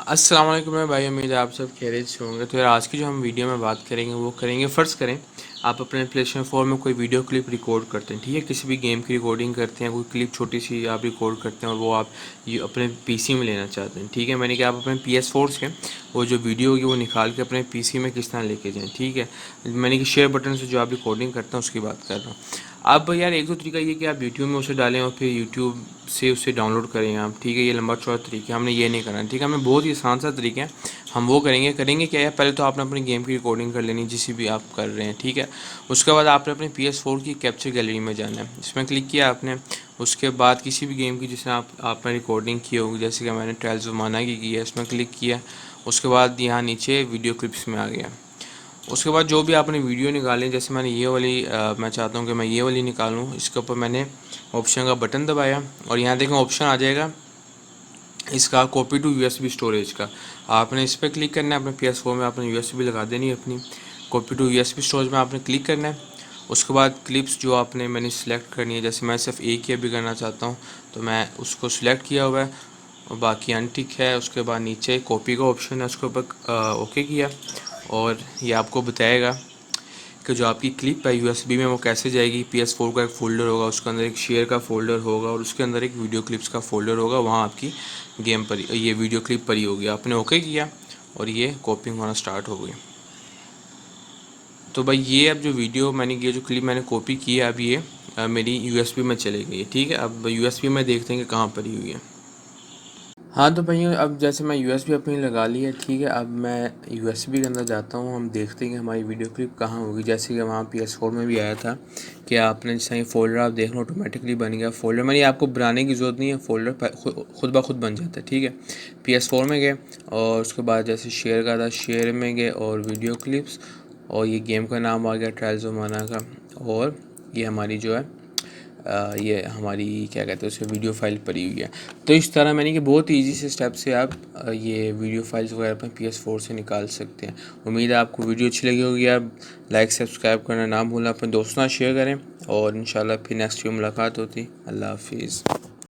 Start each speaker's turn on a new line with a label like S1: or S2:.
S1: अस्सलाम वालेकुम मेरे भाई, उम्मीद है आप सब खैरियत से होंगे। तो यार आज की जो हम वीडियो में बात करेंगे वो करेंगे, फ़र्ज़ करें आप अपने प्लेस्टेशन 4 में कोई वीडियो क्लिप रिकॉर्ड करते हैं, ठीक है, किसी भी गेम की रिकॉर्डिंग करते हैं, कोई क्लिप छोटी सी आप रिकॉर्ड करते हैं और वो आप ये अपने पीसी में लेना चाहते हैं, ठीक है। मैंने कहा आप अपने PS4 से वो जो वीडियो होगी वो निकाल के अपने पीसी में किस तरह लेके जाएँ, ठीक है। मैंने कि शेयर बटन से जो आप रिकॉर्डिंग करते हैं उसकी बात कर रहा हूँ। अब यार एक दो तरीका ये कि आप यूट्यूब में उसे डालें और फिर यूट्यूब से उसे डाउनलोड करें आप, ठीक है। ये लंबा चौड़ा तरीका, हमने ये नहीं करना, ठीक है। हमें बहुत ही आसान सा तरीका है, हम वो करेंगे क्या है, पहले तो आपने अपनी गेम की रिकॉर्डिंग कर लेनी, जिस भी आप कर रहे हैं, ठीक है। उसके बाद आपने अपने PS4 की कैप्चर गैलरी में जाना है, इसमें क्लिक किया आपने। उसके बाद किसी भी गेम की जिसमें आपने रिकॉर्डिंग की होगी, जैसे कि मैंने ट्रायल्स ऑफ माना की है, इसमें क्लिक किया। उसके बाद यहाँ नीचे वीडियो क्लिप्स में आ गया। उसके बाद जो भी आपने वीडियो निकाली, जैसे मैंने ये वाली मैं चाहता हूँ कि मैं ये वाली निकालूँ, इसके ऊपर मैंने ऑप्शन का बटन दबाया और यहाँ देखें ऑप्शन आ जाएगा इसका कॉपी टू USB स्टोरेज का। आपने इस पर क्लिक करना है, अपने PS4 में आपने USB लगा देनी है अपनी। कॉपी टू USB स्टोरेज में आपने क्लिक करना है। उसके बाद क्लिप्स जो आपने मैंने सिलेक्ट करनी है, जैसे मैं सिर्फ एक ही अभी करना चाहता हूँ तो मैं उसको सिलेक्ट किया हुआ है और बाकी अनटिक है। उसके बाद नीचे कॉपी का ऑप्शन है, उसके ऊपर ओके किया और ये आपको बताएगा कि जो आपकी क्लिप है USB में वो कैसे जाएगी। PS4 का एक फ़ोल्डर होगा, उसके अंदर एक शेयर का फ़ोल्डर होगा और उसके अंदर एक वीडियो क्लिप्स का फ़ोल्डर होगा, वहाँ आपकी गेम पर ये वीडियो क्लिप पड़ी होगी। आपने ओके किया और ये कॉपिंग होना स्टार्ट हो गई। तो भाई ये अब जो वीडियो मैंने ये जो क्लिप मैंने कॉपी की है, अब ये मेरी USB में चली गई है, ठीक है। अब USB में देखते हैं कि कहाँ पड़ी हुई है। हाँ तो भैया, अब जैसे मैं USB अपनी लगा ली है, ठीक है। अब मैं USB के अंदर जाता हूँ, हम देखते हैं कि हमारी वीडियो क्लिप कहाँ होगी। जैसे कि वहाँ PS4 में भी आया था कि आपने जैसे ये फ़ोल्डर आप देख लो ऑटोमेटिकली बन गया फ़ोल्डर, मैंने आपको बनाने की ज़रूरत नहीं है, फ़ोल्डर खुद ब खुद बन जाता है, ठीक है। PS4 में गए और उसके बाद जैसे शेयर का था, शेयर में गए और वीडियो क्लिप्स, और ये गेम का नाम आ गया ट्रायल्स ऑफ माना का, और ये हमारी जो है ये हमारी क्या कहते हैं उसे वीडियो फाइल पड़ी हुई है। तो इस तरह मैंने कि बहुत ईजी से स्टेप से आप ये वीडियो फाइल्स वगैरह अपने PS4 से निकाल सकते हैं। उम्मीद है आपको वीडियो अच्छी लगी होगी। आप लाइक सब्सक्राइब करना ना भूलें, अपने दोस्तों से शेयर करें और इंशाल्लाह फिर नेक्स्ट वीडियो मुलाकात होती। अल्लाह हाफिज़।